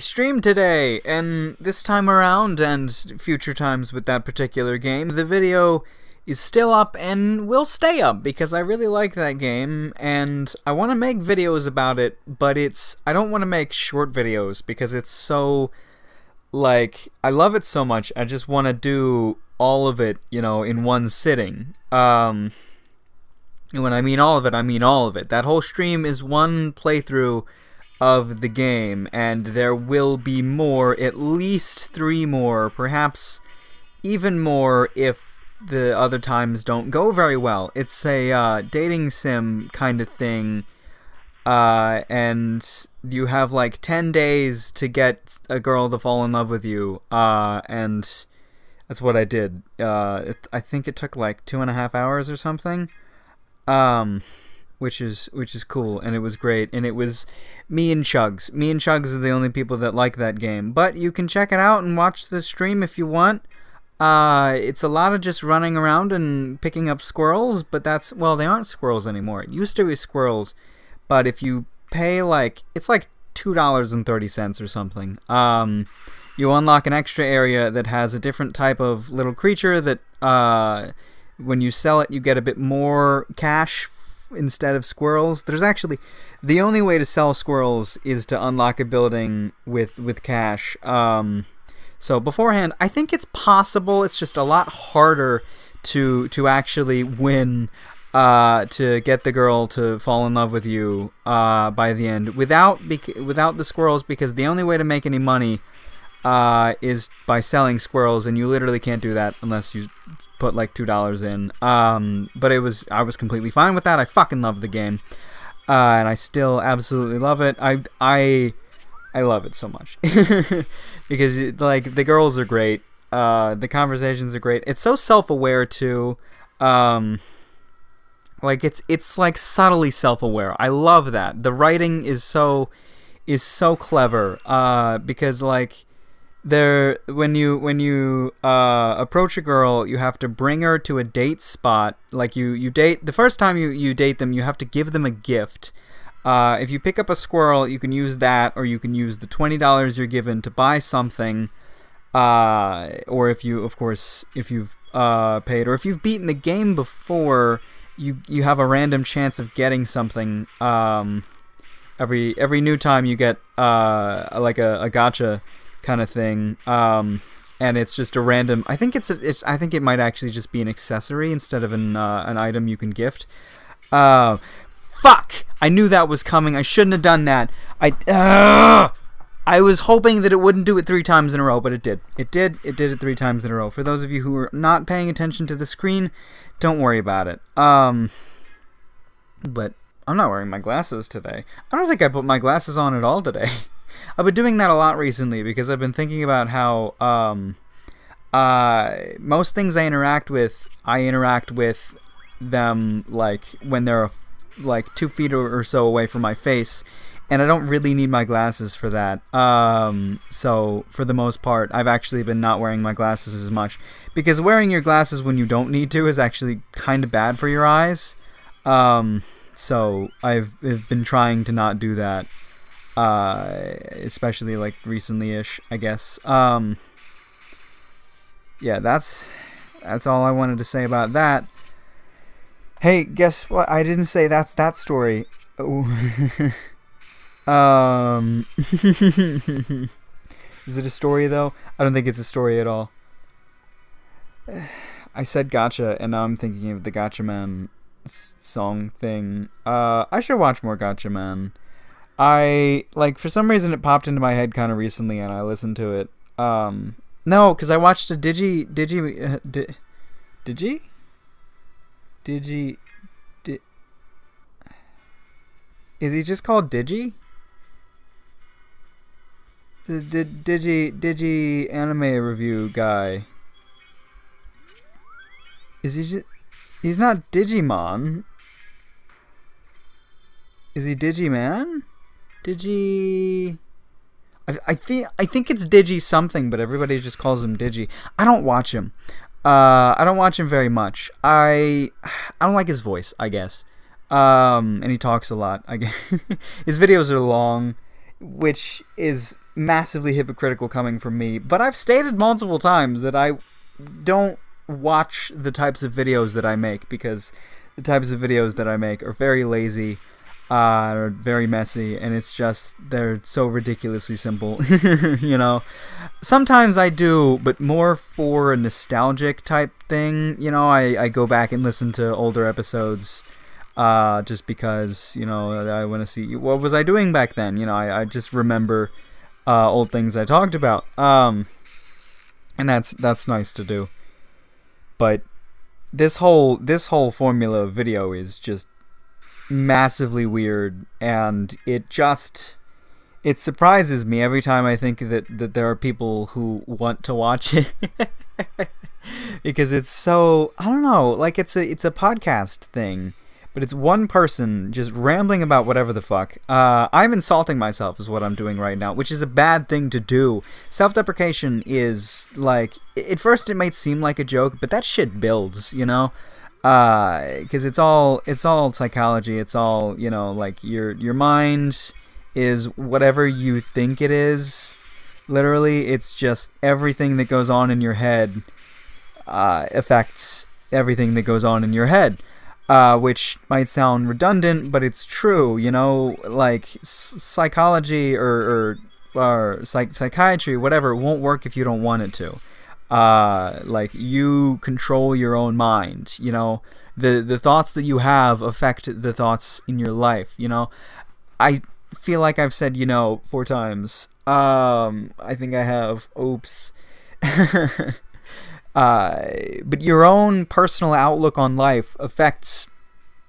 stream today, and this time around, and future times with that particular game, the video is still up and will stay up because I really like that game, and I want to make videos about it, but I don't want to make short videos because it's so, like, I love it so much, I just want to do all of it, you know, in one sitting. And when I mean all of it, I mean all of it. That whole stream is one playthrough of the game, and there will be more, at least 3 more, perhaps even more if the other times don't go very well. It's a dating sim kind of thing, and you have like 10 days to get a girl to fall in love with you, and that's what I did. I think it took like 2.5 hours or something, which is cool, and it was great, and it was me and Chugs. Me and Chugs are the only people that like that game, but you can check it out and watch the stream if you want. It's a lot of just running around and picking up squirrels, but well, they aren't squirrels anymore. It used to be squirrels, but if you pay it's like $2.30 or something. You unlock an extra area that has a different type of little creature that, when you sell it, you get a bit more cash instead of squirrels. There's actually, the only way to sell squirrels is to unlock a building with cash. So beforehand, I think it's possible. It's just a lot harder to actually win, to get the girl to fall in love with you by the end without the squirrels, because the only way to make any money is by selling squirrels, and you literally can't do that unless you put like $2 in. But I was completely fine with that. I fucking love the game, and I still absolutely love it. I love it so much because like the girls are great, the conversations are great. It's so self-aware too. Like it's like subtly self-aware. I love that. The writing is so clever, because like when you approach a girl, you have to bring her to a date spot. Like you date the first time you date them, you have to give them a gift. If you pick up a squirrel, you can use that, or you can use the $20 you're given to buy something, or if you've paid, or if you've beaten the game before, you have a random chance of getting something. Every new time you get like a gacha kind of thing, and it's just a random. I think I think it might actually just be an accessory instead of an item you can gift. Fuck! I knew that was coming. I shouldn't have done that. I was hoping that it wouldn't do it 3 times in a row, but it did. It did it 3 times in a row. For those of you who are not paying attention to the screen, don't worry about it. But I'm not wearing my glasses today. I don't think I put my glasses on at all today. I've been doing that a lot recently because I've been thinking about how most things I interact with them like when they're like 2 feet or so away from my face, and I don't really need my glasses for that. So for the most part, I've actually been not wearing my glasses as much, because wearing your glasses when you don't need to is actually kind of bad for your eyes. So I've been trying to not do that, especially like recently-ish, I guess. Yeah, that's all I wanted to say about that. Hey, guess what? I didn't say that's that story. Oh. Is it a story though? I don't think it's a story at all. I said gotcha, and now I'm thinking of the Gotcha Man song thing. I should watch more Gotcha Man. For some reason it popped into my head kind of recently, and I listened to it. No, because I watched a Digi. Is he just called Digi? The Digi anime review guy. Is he just? He's not Digimon. Is he Digiman? Digi. I think it's Digi something, but everybody just calls him Digi. I don't watch him. I don't watch him very much. I don't like his voice, I guess. And he talks a lot. I guess his videos are long. which is massively hypocritical coming from me. But I've stated multiple times that I don't watch the types of videos that I make, because the types of videos that I make are very lazy, are very messy, and it's just, they're so ridiculously simple. You know, sometimes I do, but more for a nostalgic type thing. You know, I go back and listen to older episodes, just because, you know, I want to see what was I doing back then. You know, I just remember old things I talked about, and that's nice to do. But this whole formula of video is just massively weird, and it surprises me every time I think that there are people who want to watch it. Because it's so, I don't know, like it's a podcast thing, but it's one person just rambling about whatever the fuck. I'm insulting myself is what I'm doing right now, which is a bad thing to do. Self-deprecation is, like, at first it might seem like a joke, but that shit builds, you know? Because it's all psychology. It's all, you know, like your mind is whatever you think it is. Literally, it's just everything that goes on in your head affects everything that goes on in your head. Which might sound redundant, but it's true, you know, like psychology or psychiatry, whatever, won't work if you don't want it to. Like, you control your own mind, you know, the thoughts that you have affect the thoughts in your life, you know. I feel like I've said, you know, 4 times. I think I have. Oops. But your own personal outlook on life affects,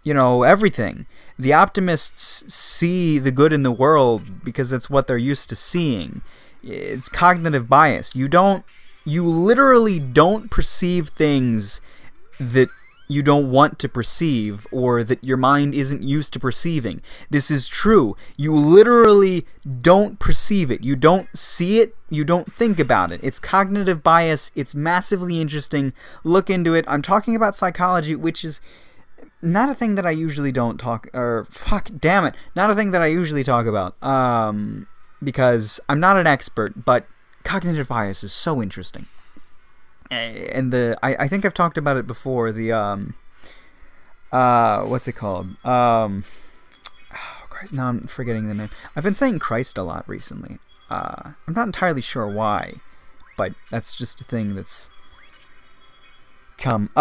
you know, everything. The optimists see the good in the world because that's what they're used to seeing. It's cognitive bias. You literally don't perceive things that you don't want to perceive, or that your mind isn't used to perceiving. This is true. You literally don't perceive it. You don't see it. You don't think about it. It's cognitive bias. It's massively interesting. Look into it. I'm talking about psychology, which is not a thing that I usually don't talk, or fuck, damn it, not a thing that I usually talk about, because I'm not an expert, but cognitive bias is so interesting. And I think I've talked about it before, the what's it called? Oh Christ, now I'm forgetting the name. I've been saying Christ a lot recently. I'm not entirely sure why, but that's just a thing that's come.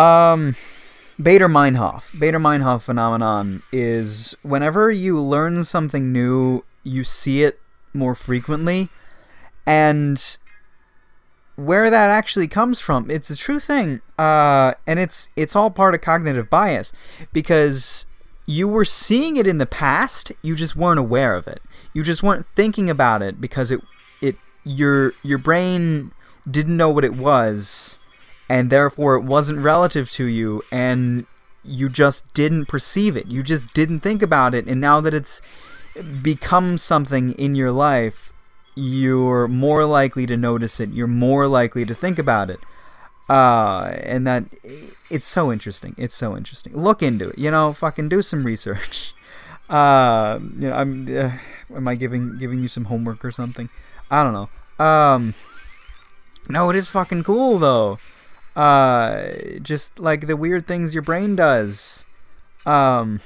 Bader-Meinhof phenomenon is whenever you learn something new, you see it more frequently, and where that actually comes from, it's a true thing, and it's all part of cognitive bias, because you were seeing it in the past, you just weren't aware of it. You just weren't thinking about it because your brain didn't know what it was, and therefore it wasn't relative to you, and you just didn't perceive it. You just didn't think about it, and now that it's become something in your life, you're more likely to notice it. You're more likely to think about it. And that, it's so interesting. It's so interesting. Look into it. You know, fucking do some research. You know, am I giving you some homework or something? I don't know. No, it is fucking cool though. Just like the weird things your brain does. But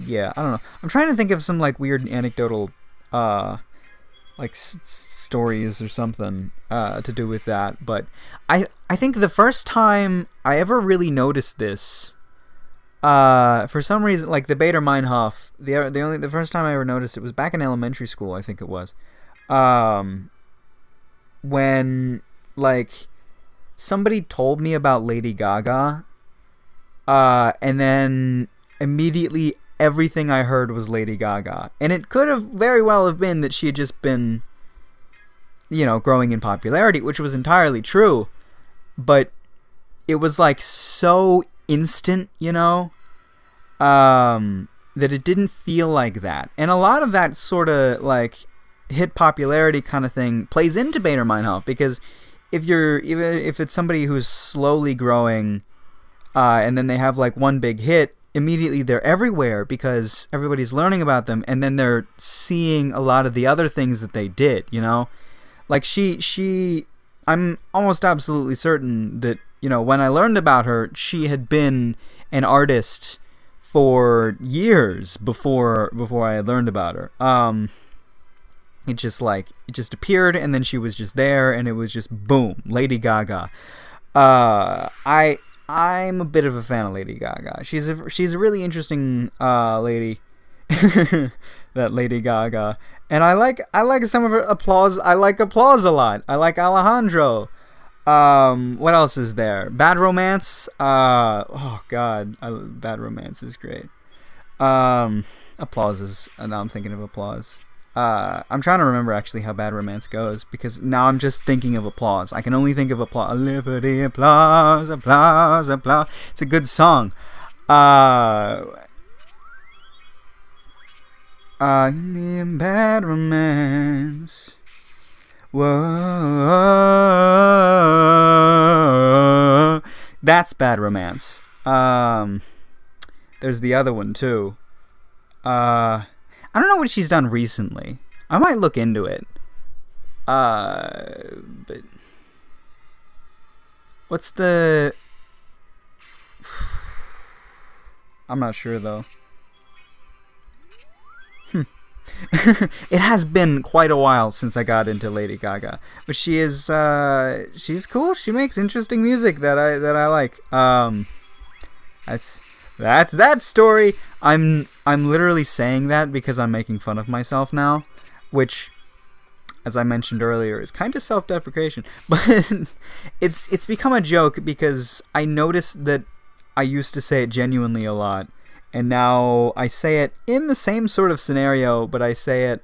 yeah, I don't know. I'm trying to think of some like weird anecdotal, like stories or something to do with that, but I think the first time I ever really noticed this, for some reason, like the Bader-Meinhof, the first time I ever noticed it was back in elementary school, I think it was, when like somebody told me about Lady Gaga, and then immediately everything I heard was Lady Gaga. And it could have very well have been that she had just been, you know, growing in popularity, which was entirely true. But it was like so instant, you know, that it didn't feel like that. And a lot of that sort of like hit popularity kind of thing plays into Bader-Meinhof, because if it's somebody who's slowly growing, and then they have like one big hit, immediately they're everywhere because everybody's learning about them, and then they're seeing a lot of the other things that they did, you know? Like, I'm almost absolutely certain that, you know, when I learned about her, she had been an artist for years before I had learned about her. It just appeared, and then she was just there, and it was just boom, Lady Gaga. I'm a bit of a fan of Lady Gaga. She's a really interesting lady, that Lady Gaga. And I like some of her applause. I like applause a lot. I like Alejandro. What else is there? Bad Romance. Oh God, Bad Romance is great. Applause is. Now I'm thinking of applause. I'm trying to remember actually how Bad Romance goes, because now I'm just thinking of applause. I can only think of applause. Liberty, applause, applause, applause. It's a good song. Give me a Bad Romance. Whoa. That's Bad Romance. There's the other one too. I don't know what she's done recently. I might look into it. But what's the... I'm not sure though. It has been quite a while since I got into Lady Gaga, but she is she's cool. She makes interesting music that I like. That's that story. I'm literally saying that because I'm making fun of myself now, which, as I mentioned earlier, is kind of self-deprecation. But it's become a joke because I noticed that I used to say it genuinely a lot, and now I say it in the same sort of scenario, but I say it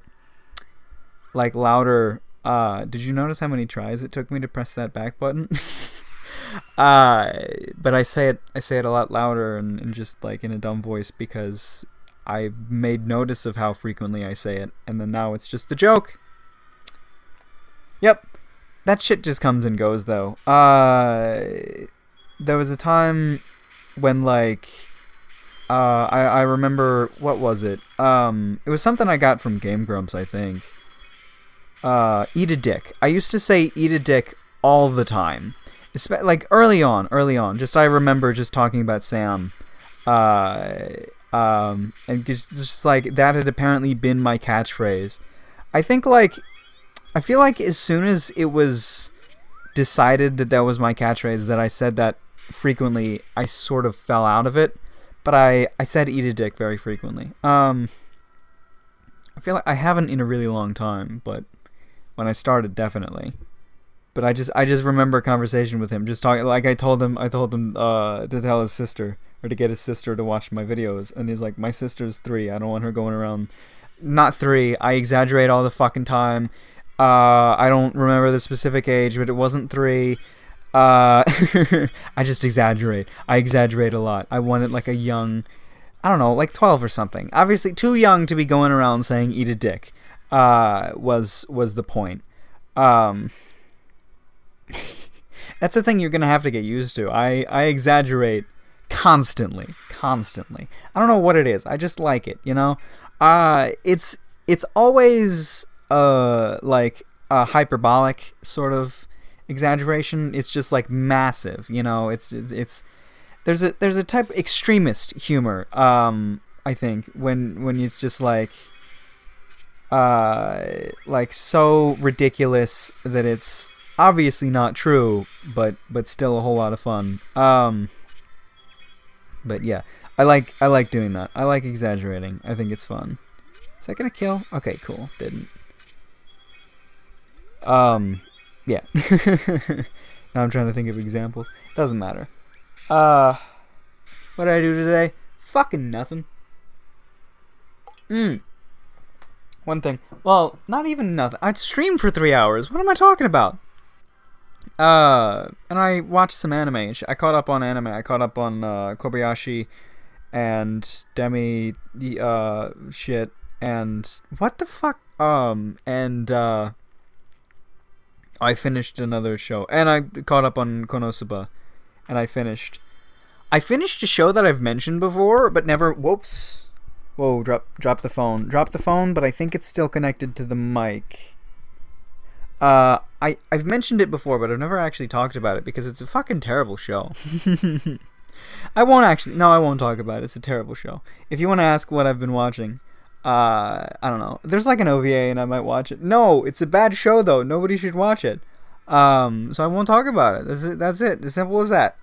like louder. Did you notice how many tries it took me to press that back button? But I say it a lot louder and just like in a dumb voice because I made notice of how frequently I say it, and then now it's just a joke. Yep, that shit just comes and goes though. There was a time when like I remember, what was it? It was something I got from Game Grumps, I think. Eat a dick. I used to say eat a dick all the time. Like early on, just I remember just talking about Sam, and just like that had apparently been my catchphrase. I feel like as soon as it was decided that was my catchphrase, that I said that frequently, I sort of fell out of it. But I said eat a dick very frequently. I feel like I haven't in a really long time, but when I started, definitely. But I just remember a conversation with him, just talking, like I told him to tell his sister, or to get his sister to watch my videos, and he's like, my sister's 3, I don't want her going around. Not 3, I exaggerate all the fucking time. I don't remember the specific age, but it wasn't 3. I just exaggerate. I exaggerate a lot. I wanted like a young, I don't know, like 12 or something. Obviously too young to be going around saying eat a dick. Was the point. That's the thing you're gonna have to get used to. I exaggerate constantly. I don't know what it is. I just like it, you know? It's always like a hyperbolic sort of exaggeration. It's just like massive, you know? It's there's a type of extremist humor, I think, when it's just like so ridiculous that it's obviously not true, but still a whole lot of fun. But yeah, I like doing that. I like exaggerating. I think it's fun. Is that gonna kill? Okay, cool. Didn't. Yeah. Now I'm trying to think of examples. Doesn't matter. What did I do today? Fucking nothing. One thing. Well, not even nothing. I streamed for 3 hours. What am I talking about? And I watched some anime. I caught up on anime. I caught up on Kobayashi and Demi shit and what the fuck? And I finished another show, and I caught up on Konosuba, and I finished. I finished a show that I've mentioned before, but never. Whoops. Whoa! Drop the phone. Drop the phone, but I think it's still connected to the mic. I've mentioned it before, but I've never actually talked about it because it's a fucking terrible show. I won't talk about it. It's a terrible show. If you want to ask what I've been watching, I don't know. There's like an OVA and I might watch it. No, it's a bad show though. Nobody should watch it. So I won't talk about it. That's it. As simple as that.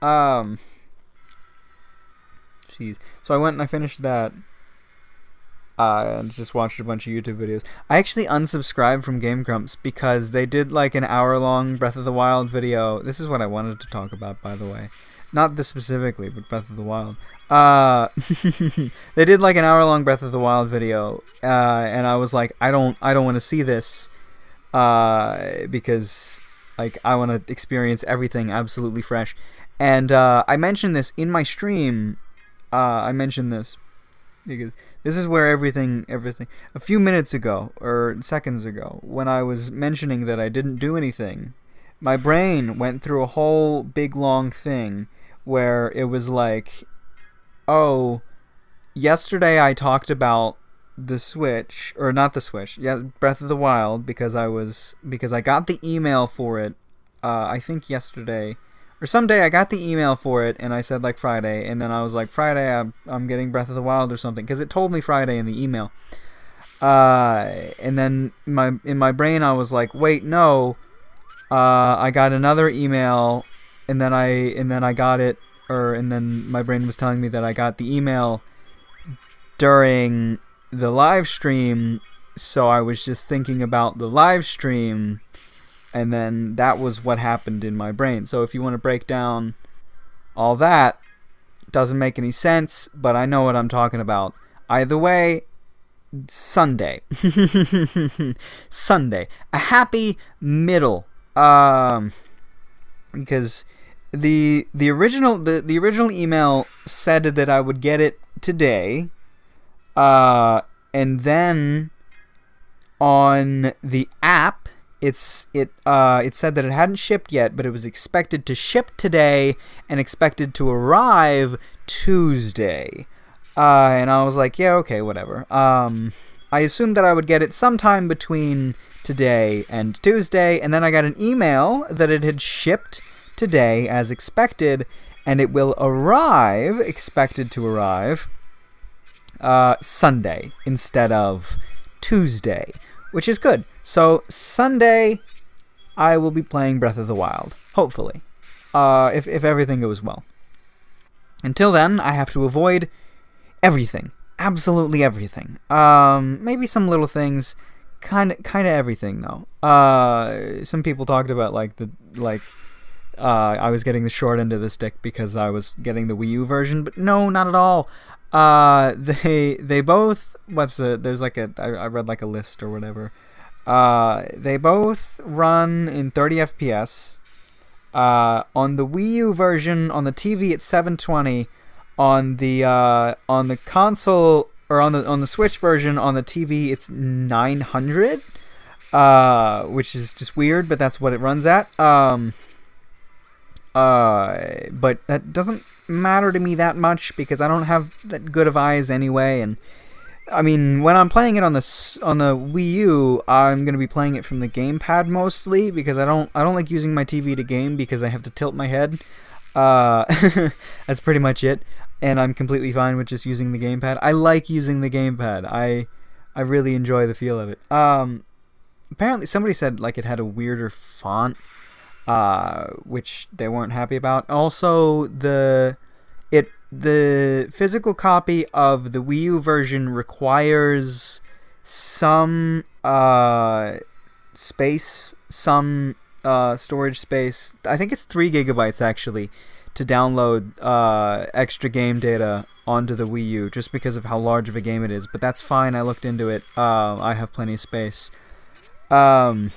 Jeez. So I went and I finished that. And just watched a bunch of YouTube videos. I actually unsubscribed from Game Grumps because they did like an hour-long Breath of the Wild video. This is what I wanted to talk about, by the way. Not this specifically, but Breath of the Wild. They did like an hour-long Breath of the Wild video, and I was like, I don't want to see this, because like I want to experience everything absolutely fresh. And I mentioned this in my stream. I mentioned this because this is where everything a few minutes ago or seconds ago, when I was mentioning that I didn't do anything, my brain went through a whole big long thing where it was like, oh, yesterday I talked about the Switch, or not the Switch, yeah, Breath of the Wild, because I got the email for it, I think yesterday or someday I got the email for it, and I said like Friday, and then I was like, Friday I'm getting Breath of the Wild or something, because it told me Friday in the email. And then in my brain I was like, wait, no, I got another email, and then I got it, and then my brain was telling me that I got the email during the live stream, so I was just thinking about the live stream. And then that was what happened in my brain. So if you want to break down all that, doesn't make any sense, but I know what I'm talking about. Either way, Sunday. Sunday. A happy middle. Because the original email said that I would get it today. And then on the app, it said that it hadn't shipped yet, but it was expected to ship today and expected to arrive Tuesday. And I was like, yeah, okay, whatever. I assumed that I would get it sometime between today and Tuesday, and then I got an email that it had shipped today as expected, and it will arrive, expected to arrive, Sunday instead of Tuesday, which is good. So Sunday, I will be playing Breath of the Wild, hopefully, if everything goes well. Until then, I have to avoid everything, absolutely everything. Maybe some little things, kind of everything though. Some people talked about I was getting the short end of the stick because I was getting the Wii U version, but no, not at all. They both, there's like I read like a list or whatever. They both run in 30 FPS. On the Wii U version, on the TV it's 720. On the console, or on the Switch version, on the TV it's 900. Which is just weird, but that's what it runs at. But that doesn't matter to me that much because I don't have that good of eyes anyway, and I mean, when I'm playing it on the Wii U, I'm gonna be playing it from the gamepad mostly because I don't like using my TV to game because I have to tilt my head. That's pretty much it, and I'm completely fine with just using the gamepad. I like using the gamepad. I really enjoy the feel of it. Apparently somebody said like it had a weirder font, which they weren't happy about. Also, the physical copy of the Wii U version requires some space, some storage space. I think it's 3 gigabytes actually to download extra game data onto the Wii U, just because of how large of a game it is. But that's fine. I looked into it. I have plenty of space. And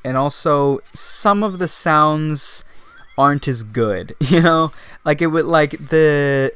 also some of the sounds aren't as good, you know, like it would, like the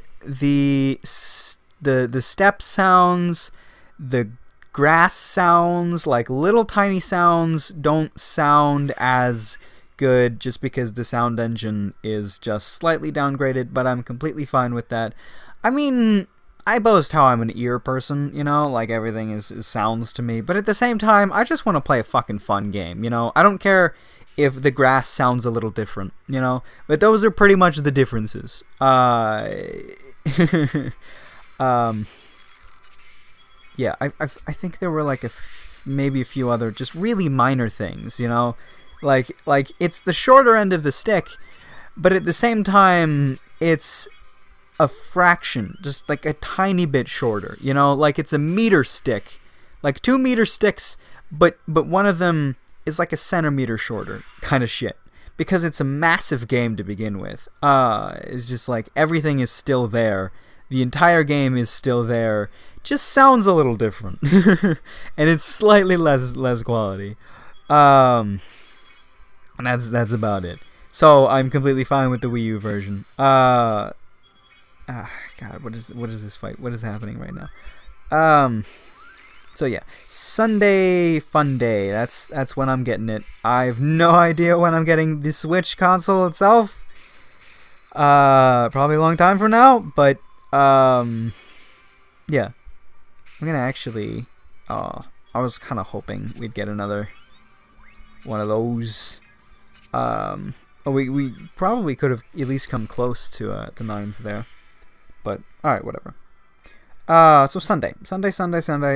step sounds, the grass sounds, like little tiny sounds don't sound as good just because the sound engine is just slightly downgraded, but I'm completely fine with that. I mean, I boast how I'm an ear person, you know, like everything is sounds to me, but at the same time, I just want to play a fucking fun game, you know. I don't care if the grass sounds a little different, you know, but those are pretty much the differences. Yeah, I think there were like maybe a few other just really minor things, you know, like it's the shorter end of the stick, but at the same time it's a fraction, just like a tiny bit shorter, you know, like it's a meter stick, like 2 meter sticks, but one of them is like a centimeter shorter kind of shit, because it's a massive game to begin with. It's just like everything is still there. The entire game is still there, just sounds a little different, and it's slightly less quality, and that's about it. So I'm completely fine with the Wii U version. God, what is this fight? What is happening right now? So yeah, Sunday fun day. That's when I'm getting it. I have no idea when I'm getting the Switch console itself. Probably a long time from now, but yeah. I'm gonna actually, I was kind of hoping we'd get another one of those. We probably could have at least come close to 9s there, but alright, whatever. So Sunday.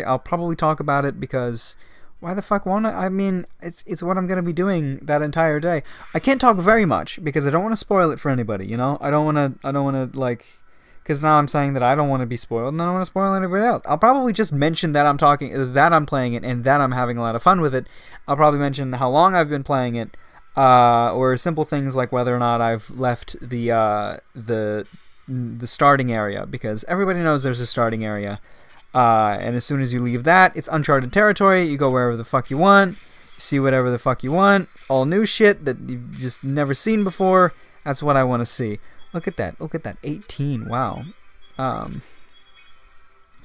I'll probably talk about it because why the fuck won't I? I mean, it's what I'm gonna be doing that entire day. I can't talk very much because I don't want to spoil it for anybody, you know? I don't wanna like, because now I'm saying that I don't want to be spoiled, and I don't want to spoil anybody else. I'll probably just mention that I'm playing it, and that I'm having a lot of fun with it. I'll probably mention how long I've been playing it, or simple things like whether or not I've left the starting area, because everybody knows there's a starting area, and as soon as you leave that, it's uncharted territory. You go wherever the fuck you want, see whatever the fuck you want, all new shit that you've just never seen before. That's what I want to see. Look at that, 18, wow.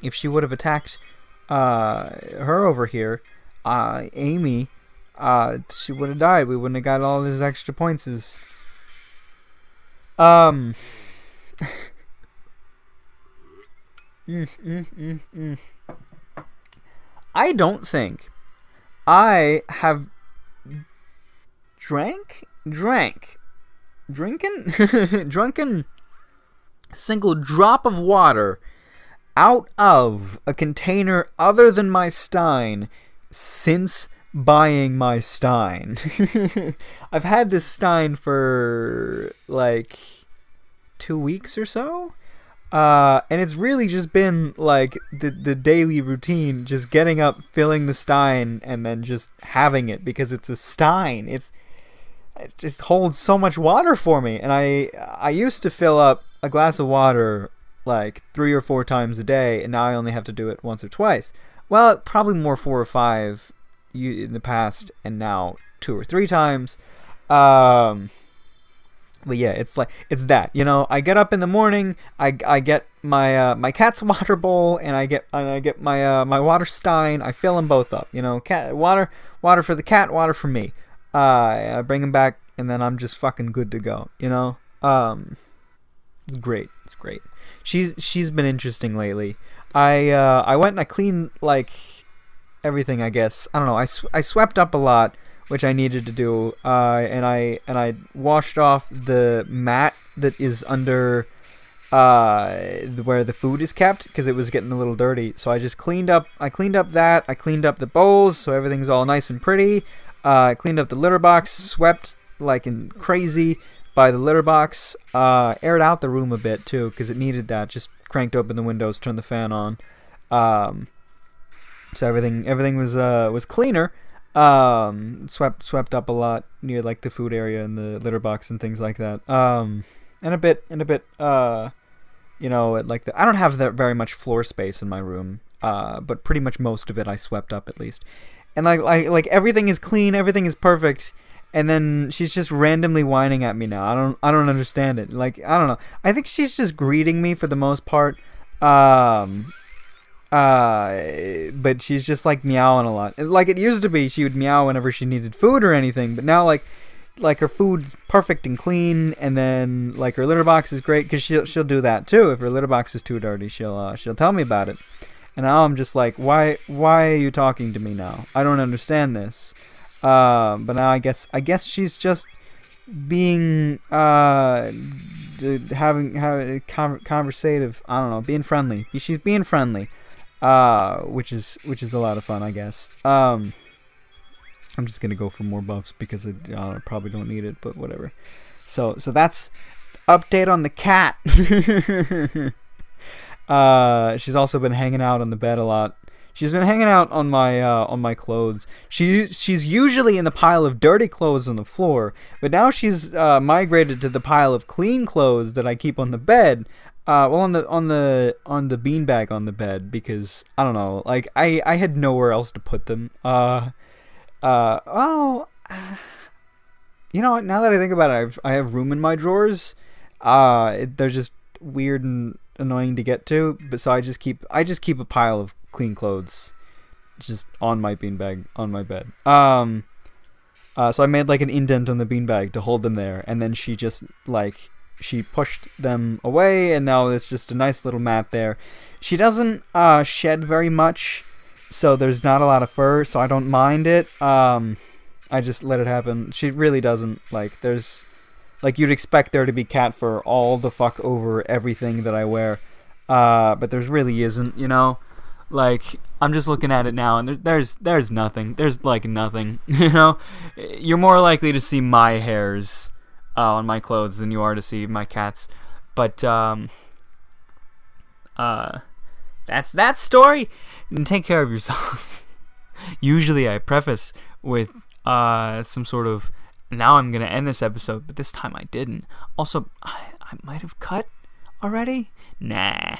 If she would have attacked her over here, Amy, she would have died. We wouldn't have got all these extra points. I don't think I have drunken single drop of water out of a container other than my Stein since buying my Stein. I've had this Stein for like 2 weeks or so, and it's really just been like the daily routine, just getting up, filling the Stein, and then just having it because it's a Stein. It just holds so much water for me, and I used to fill up a glass of water like 3 or 4 times a day, and now I only have to do it once or twice. Well, probably more 4 or 5 in the past, and now 2 or 3 times. But yeah, it's that, you know. I get up in the morning, I get my cat's water bowl, and I get my my water stein. I fill them both up, you know. Cat water for the cat, water for me. I bring him back, and then I'm just fucking good to go, you know. It's great. She's been interesting lately. I went and I cleaned like everything, I guess. I don't know. I swept up a lot, which I needed to do. And I washed off the mat that is under where the food is kept, because it was getting a little dirty. So I just cleaned up that. I cleaned up the bowls, so everything's all nice and pretty. I cleaned up the litter box, swept like in crazy by the litter box, aired out the room a bit too, because it needed that. Just cranked open the windows, turned the fan on, so everything was cleaner. Swept up a lot near like the food area and the litter box and things like that. And a bit, you know, like I don't have that very much floor space in my room, but pretty much most of it I swept up at least. And like everything is clean, everything is perfect, and then she's just randomly whining at me now. I don't understand it. Like, I don't know. I think she's just greeting me for the most part. But she's just like meowing a lot. Like, it used to be she would meow whenever she needed food or anything, but now like like her food's perfect and clean, and then like her litter box is great because she'll do that too. If her litter box is too dirty, she'll tell me about it. And now I'm just like, why are you talking to me now? I don't understand this. But now I guess she's just being having conversative. I don't know, being friendly. She's being friendly, which is a lot of fun, I guess. I'm just gonna go for more buffs because I probably don't need it, but whatever. So that's update on the cat. She's also been hanging out on the bed a lot. She's been hanging out on my clothes. She's usually in the pile of dirty clothes on the floor, but now she's migrated to the pile of clean clothes that I keep on the bed. Well, on the beanbag on the bed, because I don't know, like I had nowhere else to put them. You know, now that I think about it, I have room in my drawers. They're just weird and annoying to get to, but so I just keep a pile of clean clothes just on my beanbag on my bed. So I made like an indent on the beanbag to hold them there, and then she just like she pushed them away, and now there's just a nice little mat there. She doesn't shed very much, so there's not a lot of fur, so I don't mind it. I just let it happen. She really doesn't, like, there's, like, you'd expect there to be cat fur all the fuck over everything that I wear, but there really isn't, you know? Like, I'm just looking at it now, and there's nothing. There's, like, nothing, you know? You're more likely to see my hairs on my clothes than you are to see my cat's. But, that's that story. And take care of yourself. Usually I preface with some sort of, now I'm going to end this episode, but this time I didn't. Also, I might have cut already? Nah.